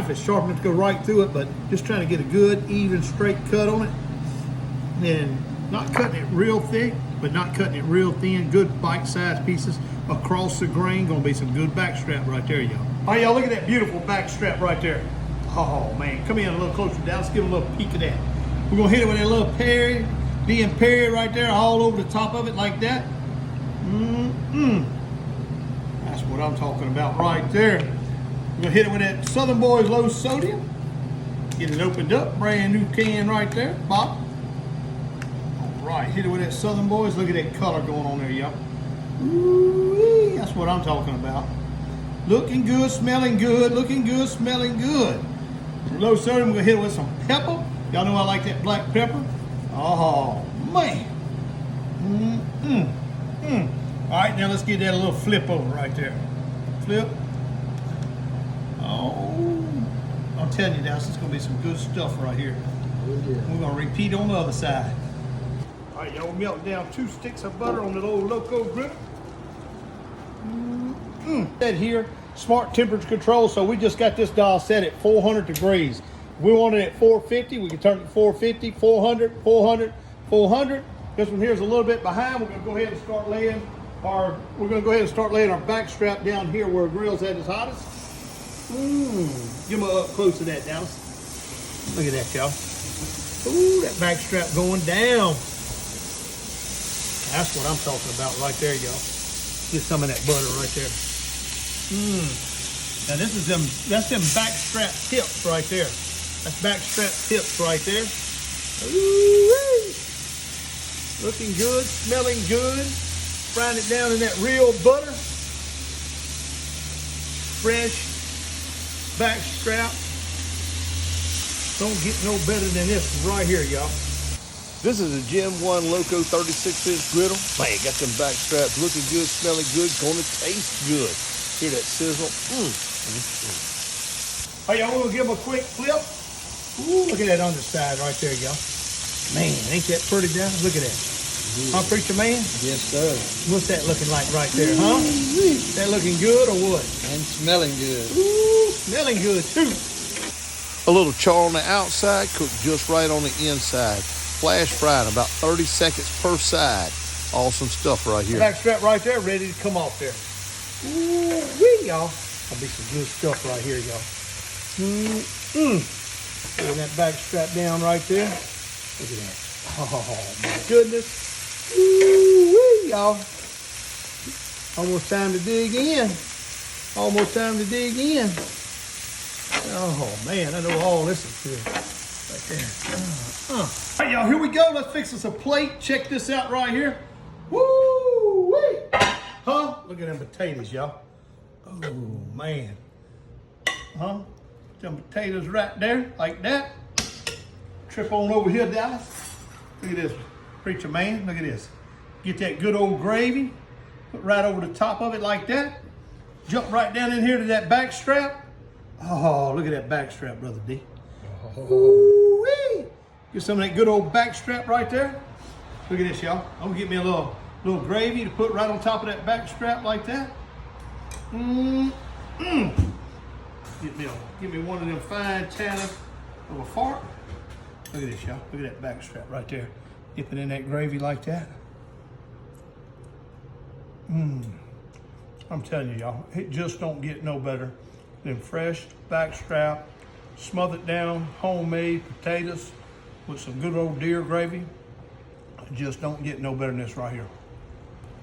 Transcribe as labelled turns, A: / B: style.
A: knife is sharp enough to go right through it, but just trying to get a good, even, straight cut on it. And not cutting it real thick, but not cutting it real thin. Good bite-sized pieces across the grain. Gonna be some good backstrap right there, y'all. All right, y'all, look at that beautiful backstrap right there. Oh, man, come in a little closer down. Let's give a little peek of that. We're gonna hit it with that little Perry, being Perry right there, all over the top of it like that. That's what I'm talking about right there. We're gonna hit it with that Southern Boys low sodium. Get it opened up, brand new can right there, Bob. Right, hit it with that Southern Boys. Look at that color going on there, y'all. Ooh, that's what I'm talking about. Looking good, smelling good, looking good, smelling good. Low sodium, we're gonna hit it with some pepper. Y'all know I like that black pepper. Oh, man. All right, now let's get that a little flip over right there. Flip. Oh, I'm telling you now, this is gonna be some good stuff right here. We're gonna repeat on the other side. All right, y'all, melt down 2 sticks of butter on the old loco griddle. That here, smart temperature control, so we just got this dial set at 400 degrees. If we want it at 450, we can turn it to 450, 400, 400, 400. This one here is a little bit behind. We're gonna go ahead and start laying our backstrap down here where the grill's at its hottest. Give me up close to that, Dallas. Look at that, y'all. Ooh, that backstrap going down. That's what I'm talking about right there, y'all. Get some of that butter right there. Now that's them backstrap tips right there. That's backstrap tips right there. Ooh-wee. Looking good, smelling good. Frying it down in that real butter. Fresh backstrap. Don't get no better than this right here, y'all.
B: This is a Gen 1 Loco 36-inch griddle. Man, got them backstraps looking good, smelling good, gonna taste good. Hear that sizzle?
A: All right, y'all, we'll give them a quick flip. Ooh, look at that underside right there, y'all. Man, ain't that pretty down? Look at that. Huh, preacher man?
C: Yes, sir.
A: What's that looking like right there, huh? That looking good or what?
C: And smelling good.
A: Ooh, smelling good too.
B: A little char on the outside, cooked just right on the inside. Flash fried, about 30 seconds per side. Awesome stuff right here.
A: Backstrap right there, ready to come off there. Ooh-wee, y'all. That'll be some good stuff right here, y'all. Putting that backstrap down right there. Look at that. Oh, my goodness. Ooh-wee, y'all. Almost time to dig in. Almost time to dig in. Oh, man, I know all this is good. Right there. All right, y'all, here we go. Let's fix us a plate. Check this out right here. Woo-wee. Huh? Look at them potatoes, y'all. Oh, man. Huh? Them potatoes right there, like that. Trip on over here, Dallas. Look at this, preacher man. Look at this. Get that good old gravy. Put right over the top of it like that. Jump right down in here to that backstrap. Oh, look at that backstrap, Brother D. Ooh-wee. Get some of that good old backstrap right there. Look at this, y'all. I'm gonna get me a little gravy to put right on top of that backstrap like that. Get me one of them fine channels of a fork. Look at this, y'all. Look at that backstrap right there. Dip it in that gravy like that. I'm telling you, y'all, it just don't get no better than fresh backstrap, smothered down, homemade potatoes with some good old deer gravy. It just don't get no better than this right here.